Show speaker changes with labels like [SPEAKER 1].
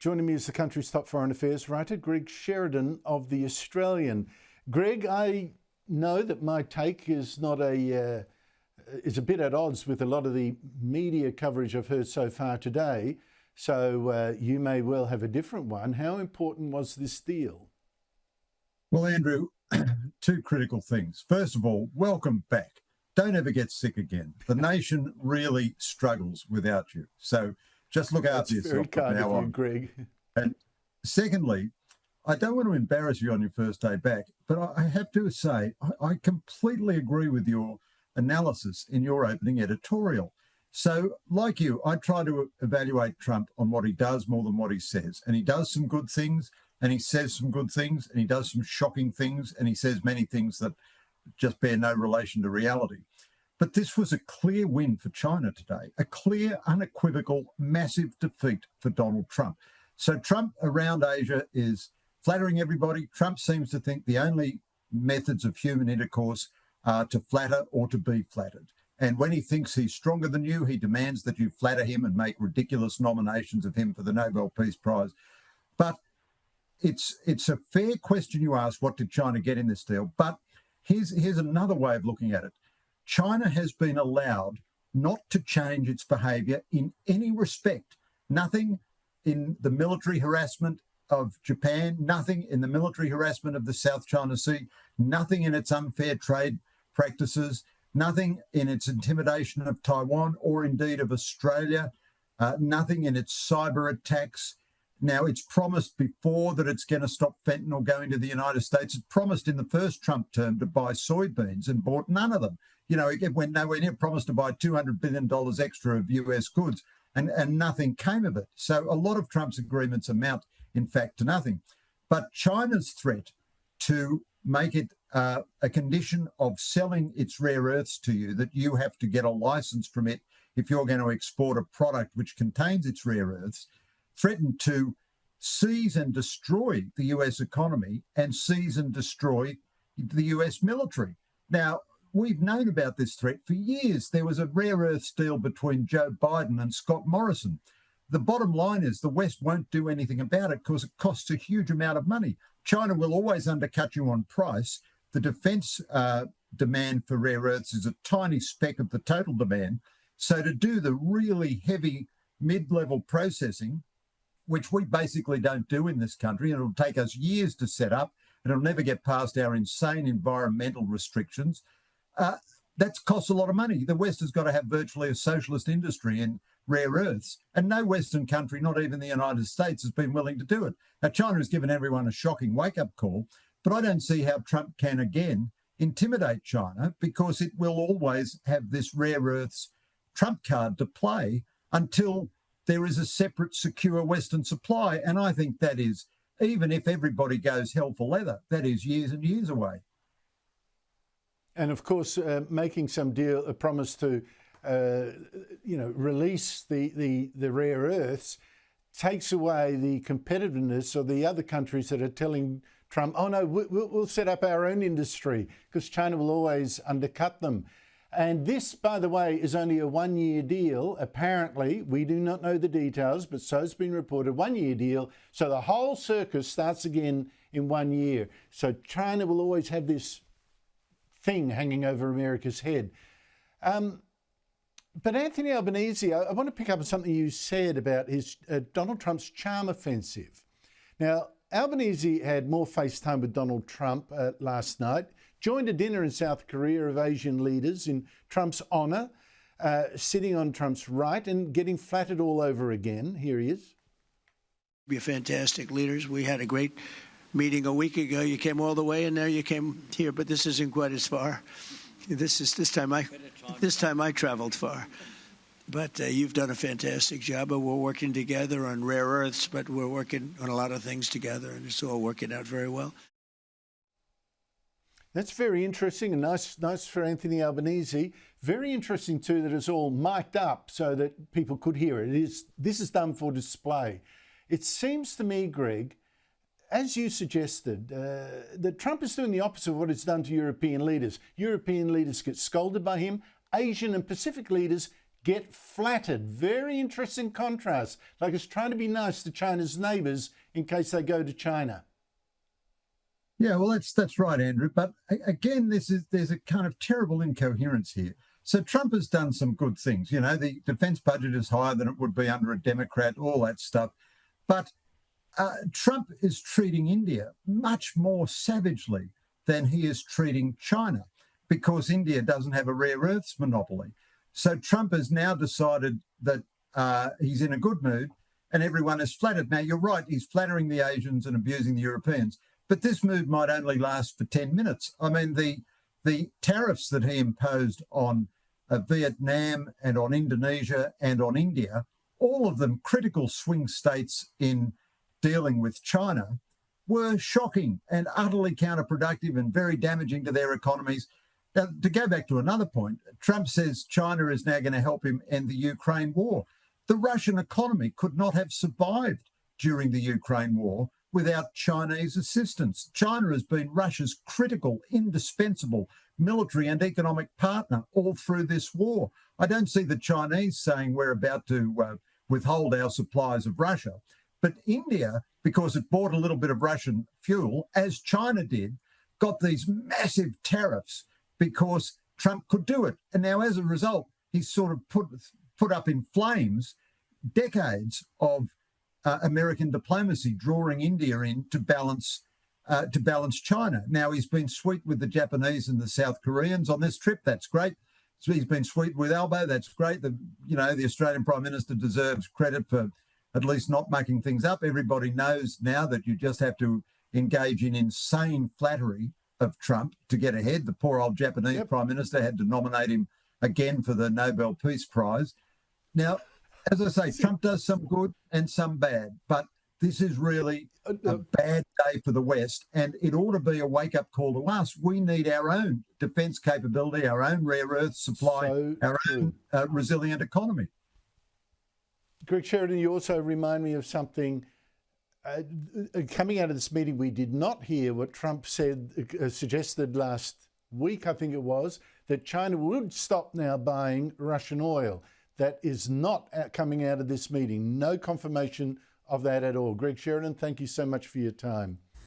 [SPEAKER 1] Joining me is the country's top foreign affairs writer, Greg Sheridan of The Australian. Greg, I know that my take is a bit at odds with a lot of the media coverage I've heard so far today, so you may well have a different one. How important was this deal?
[SPEAKER 2] Well, Andrew, two critical things. First of all, welcome back. Don't ever get sick again. The nation really struggles without you. So just look after yourself from now on.
[SPEAKER 1] Greg.
[SPEAKER 2] And secondly, I don't want to embarrass you on your first day back, but I have to say, I completely agree with your analysis in your opening editorial. So like you, I try to evaluate Trump on what he does more than what he says. And he does some good things, and he says some good things, and he does some shocking things, and he says many things that just bear no relation to reality. But this was a clear win for China today, a clear, unequivocal, massive defeat for Donald Trump. So Trump around Asia is flattering everybody. Trump seems to think the only methods of human intercourse are to flatter or to be flattered. And when he thinks he's stronger than you, he demands that you flatter him and make ridiculous nominations of him for the Nobel Peace Prize. But it's a fair question you ask, what did China get in this deal? But here's another way of looking at it. China has been allowed not to change its behaviour in any respect. Nothing in the military harassment of Japan, nothing in the military harassment of the South China Sea, nothing in its unfair trade practices, nothing in its intimidation of Taiwan or indeed of Australia, nothing in its cyber attacks. Now, it's promised before that it's going to stop fentanyl going to the United States. It promised in the first Trump term to buy soybeans and bought none of them. You know, it went nowhere near, promised to buy $200 billion extra of US goods, and nothing came of it. So a lot of Trump's agreements amount, in fact, to nothing. But China's threat to make it a condition of selling its rare earths to you, that you have to get a license from it if you're going to export a product which contains its rare earths, threatened to seize and destroy the US economy and seize and destroy the US military. Now, we've known about this threat for years. There was a rare earths deal between Joe Biden and Scott Morrison. The bottom line is the West won't do anything about it because it costs a huge amount of money. China will always undercut you on price. The defence demand for rare earths is a tiny speck of the total demand. So to do the really heavy mid-level processing, which we basically don't do in this country, and it'll take us years to set up, and it'll never get past our insane environmental restrictions, that costs a lot of money. The West has got to have virtually a socialist industry in rare earths, and no Western country, not even the United States, has been willing to do it. Now, China has given everyone a shocking wake-up call, but I don't see how Trump can again intimidate China, because it will always have this rare earths trump card to play until there is a separate, secure Western supply. And I think that is, even if everybody goes hell for leather, that is years and years away.
[SPEAKER 1] And of course, making some deal, a promise to, release the rare earths takes away the competitiveness of the other countries that are telling Trump, oh no, we'll set up our own industry, because China will always undercut them. And this, by the way, is only a one-year deal. Apparently, we do not know the details, but so it's been reported, one-year deal. So the whole circus starts again in 1 year. So China will always have this thing hanging over America's head. But Anthony Albanese, I want to pick up on something you said about his Donald Trump's charm offensive. Now, Albanese had more FaceTime with Donald Trump last night, joined a dinner in South Korea of Asian leaders in Trump's honour, sitting on Trump's right and getting flattered all over again. Here he is.
[SPEAKER 3] You're fantastic leaders. We had a great meeting a week ago. You came all the way, and now you came here, but this isn't quite as far. This time I traveled far. But you've done a fantastic job, and we're working together on rare earths, but we're working on a lot of things together, and it's all working out very well.
[SPEAKER 1] That's very interesting and nice for Anthony Albanese. Very interesting too that it's all mic'd up so that people could hear it. This is done for display. It seems to me, Greg, as you suggested, that Trump is doing the opposite of what it's done to European leaders. European leaders get scolded by him. Asian and Pacific leaders get flattered. Very interesting contrast. Like it's trying to be nice to China's neighbours in case they go to China.
[SPEAKER 2] Yeah, well, that's right, Andrew. But again, there's a kind of terrible incoherence here. So Trump has done some good things. You know, the defence budget is higher than it would be under a Democrat, all that stuff. But Trump is treating India much more savagely than he is treating China because India doesn't have a rare earths monopoly. So Trump has now decided that he's in a good mood and everyone is flattered. Now, you're right, he's flattering the Asians and abusing the Europeans. But this mood might only last for 10 minutes. I mean, the tariffs that he imposed on Vietnam and on Indonesia and on India, all of them critical swing states in dealing with China, were shocking and utterly counterproductive and very damaging to their economies. Now, to go back to another point, Trump says China is now going to help him end the Ukraine war. The Russian economy could not have survived during the Ukraine war without Chinese assistance. China has been Russia's critical, indispensable military and economic partner all through this war. I don't see the Chinese saying we're about to withhold our supplies of Russia. But India, because it bought a little bit of Russian fuel, as China did, got these massive tariffs because Trump could do it. And now, as a result, he's sort of put up in flames decades of American diplomacy, drawing India in to balance China. Now, he's been sweet with the Japanese and the South Koreans on this trip. That's great. So he's been sweet with Albo. That's great. The Australian Prime Minister deserves credit for at least not mucking things up. Everybody knows now that you just have to engage in insane flattery of Trump to get ahead. The poor old Japanese Prime Minister had to nominate him again for the Nobel Peace Prize. Now, as I say, Trump does some good and some bad, but this is really a bad day for the West, and it ought to be a wake-up call to us. We need our own defence capability, our own rare earth supply, our own resilient economy.
[SPEAKER 1] Greg Sheridan, you also remind me of something. Coming out of this meeting, we did not hear what Trump suggested last week, I think it was, that China would stop now buying Russian oil. That is not coming out of this meeting. No confirmation of that at all. Greg Sheridan, thank you so much for your time.